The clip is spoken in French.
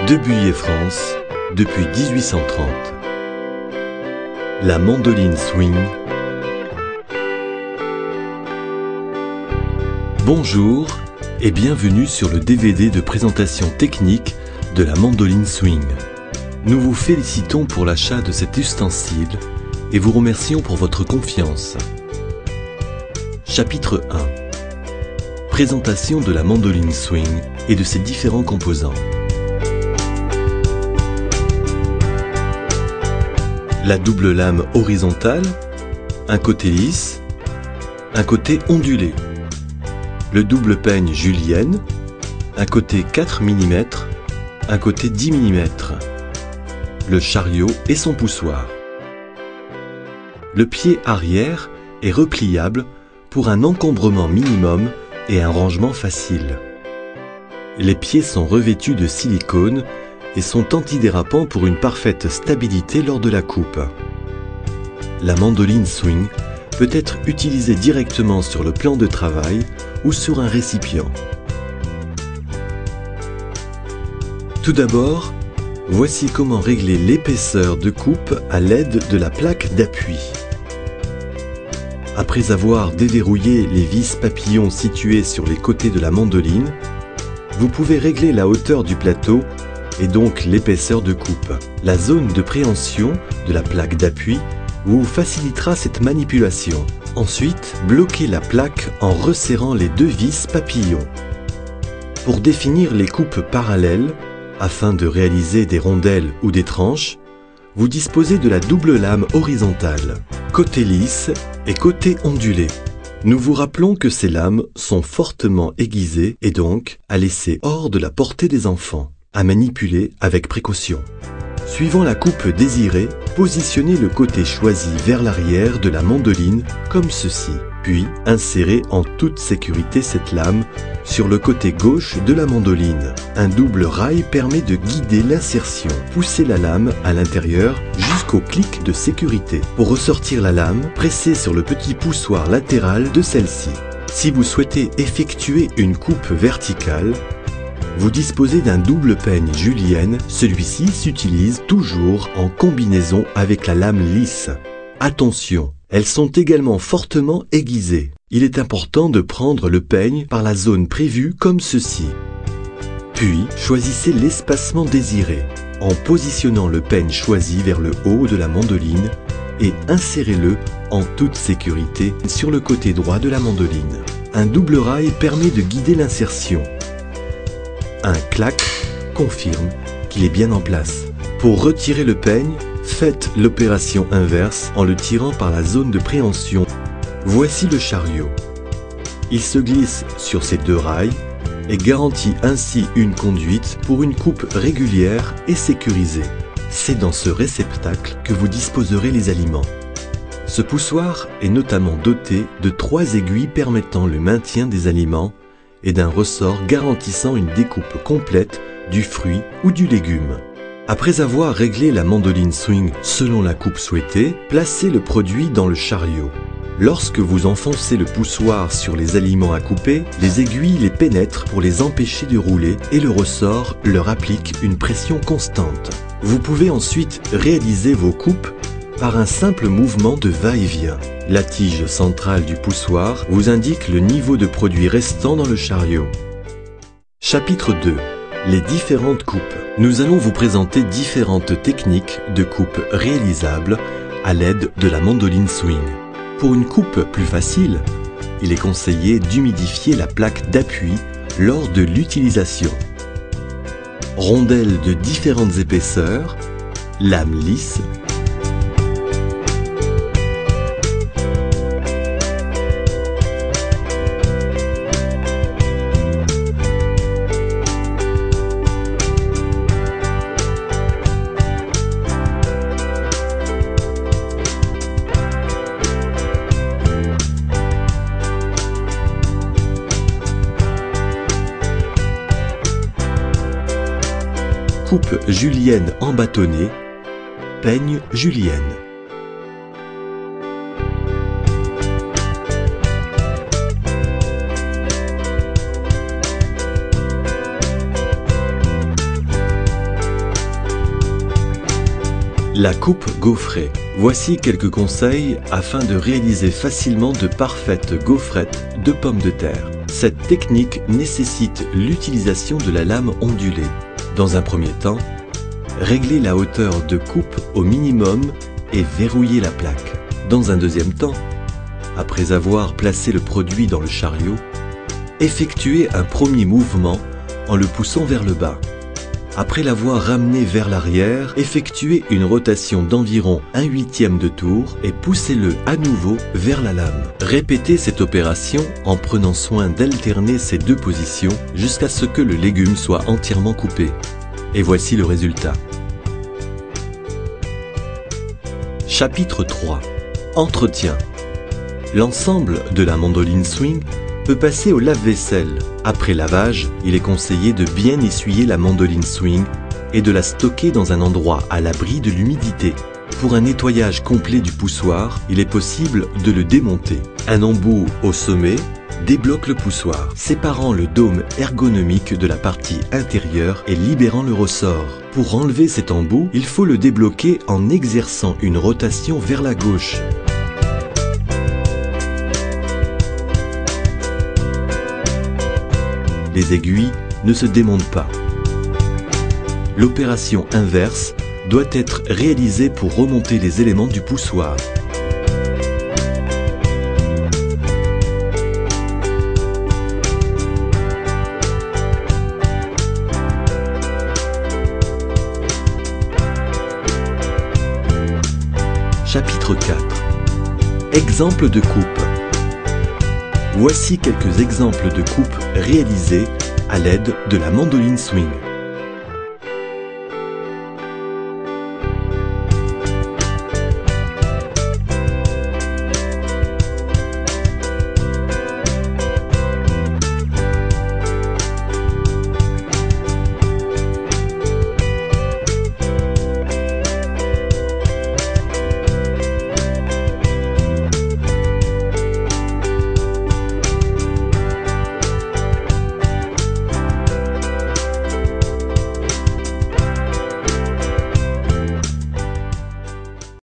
Debuye France, depuis 1830. La mandoline swing. Bonjour et bienvenue sur le DVD de présentation technique de la mandoline swing. Nous vous félicitons pour l'achat de cet ustensile et vous remercions pour votre confiance. Chapitre 1. Présentation de la mandoline swing et de ses différents composants. La double lame horizontale, un côté lisse, un côté ondulé. Le double peigne julienne, un côté 4 mm, un côté 10 mm. Le chariot et son poussoir. Le pied arrière est repliable pour un encombrement minimum et un rangement facile. Les pieds sont revêtus de silicone et sont antidérapants pour une parfaite stabilité lors de la coupe. La mandoline swing peut être utilisée directement sur le plan de travail ou sur un récipient. Tout d'abord, voici comment régler l'épaisseur de coupe à l'aide de la plaque d'appui. Après avoir déverrouillé les vis papillons situées sur les côtés de la mandoline, vous pouvez régler la hauteur du plateau et donc l'épaisseur de coupe. La zone de préhension de la plaque d'appui vous facilitera cette manipulation. Ensuite, bloquez la plaque en resserrant les deux vis papillons. Pour définir les coupes parallèles, afin de réaliser des rondelles ou des tranches, vous disposez de la double lame horizontale, côté lisse et côté ondulé. Nous vous rappelons que ces lames sont fortement aiguisées et donc à laisser hors de la portée des enfants, à manipuler avec précaution. Suivant la coupe désirée, positionnez le côté choisi vers l'arrière de la mandoline comme ceci, puis insérez en toute sécurité cette lame sur le côté gauche de la mandoline. Un double rail permet de guider l'insertion. Poussez la lame à l'intérieur jusqu'au clic de sécurité. Pour ressortir la lame, pressez sur le petit poussoir latéral de celle-ci. Si vous souhaitez effectuer une coupe verticale, vous disposez d'un double peigne julienne, celui-ci s'utilise toujours en combinaison avec la lame lisse. Attention, elles sont également fortement aiguisées. Il est important de prendre le peigne par la zone prévue comme ceci. Puis, choisissez l'espacement désiré en positionnant le peigne choisi vers le haut de la mandoline et insérez-le en toute sécurité sur le côté droit de la mandoline. Un double rail permet de guider l'insertion. Un clac confirme qu'il est bien en place. Pour retirer le peigne, faites l'opération inverse en le tirant par la zone de préhension. Voici le chariot. Il se glisse sur ces deux rails et garantit ainsi une conduite pour une coupe régulière et sécurisée. C'est dans ce réceptacle que vous disposerez les aliments. Ce poussoir est notamment doté de 3 aiguilles permettant le maintien des aliments et d'un ressort garantissant une découpe complète du fruit ou du légume. Après avoir réglé la mandoline swing selon la coupe souhaitée, placez le produit dans le chariot. Lorsque vous enfoncez le poussoir sur les aliments à couper, les aiguilles les pénètrent pour les empêcher de rouler et le ressort leur applique une pression constante. Vous pouvez ensuite réaliser vos coupes par un simple mouvement de va-et-vient. La tige centrale du poussoir vous indique le niveau de produit restant dans le chariot. Chapitre 2. Les différentes coupes. Nous allons vous présenter différentes techniques de coupe réalisables à l'aide de la mandoline swing. Pour une coupe plus facile, il est conseillé d'humidifier la plaque d'appui lors de l'utilisation. Rondelles de différentes épaisseurs, lames lisses, coupe julienne en bâtonnet, peigne julienne. La coupe gaufrée. Voici quelques conseils afin de réaliser facilement de parfaites gaufrettes de pommes de terre. Cette technique nécessite l'utilisation de la lame ondulée. Dans un premier temps, réglez la hauteur de coupe au minimum et verrouillez la plaque. Dans un deuxième temps, après avoir placé le produit dans le chariot, effectuez un premier mouvement en le poussant vers le bas. Après l'avoir ramené vers l'arrière, effectuez une rotation d'environ 1/8 de tour et poussez-le à nouveau vers la lame. Répétez cette opération en prenant soin d'alterner ces deux positions jusqu'à ce que le légume soit entièrement coupé. Et voici le résultat. Chapitre 3. Entretien. L'ensemble de la mandoline swing peut passer au lave-vaisselle. Après lavage, il est conseillé de bien essuyer la mandoline swing et de la stocker dans un endroit à l'abri de l'humidité. Pour un nettoyage complet du poussoir, il est possible de le démonter. Un embout au sommet débloque le poussoir, séparant le dôme ergonomique de la partie intérieure et libérant le ressort. Pour enlever cet embout, il faut le débloquer en exerçant une rotation vers la gauche. Les aiguilles ne se démontent pas. L'opération inverse doit être réalisée pour remonter les éléments du poussoir. Chapitre 4. Exemple de coupe. Voici quelques exemples de coupes réalisées à l'aide de la mandoline swing.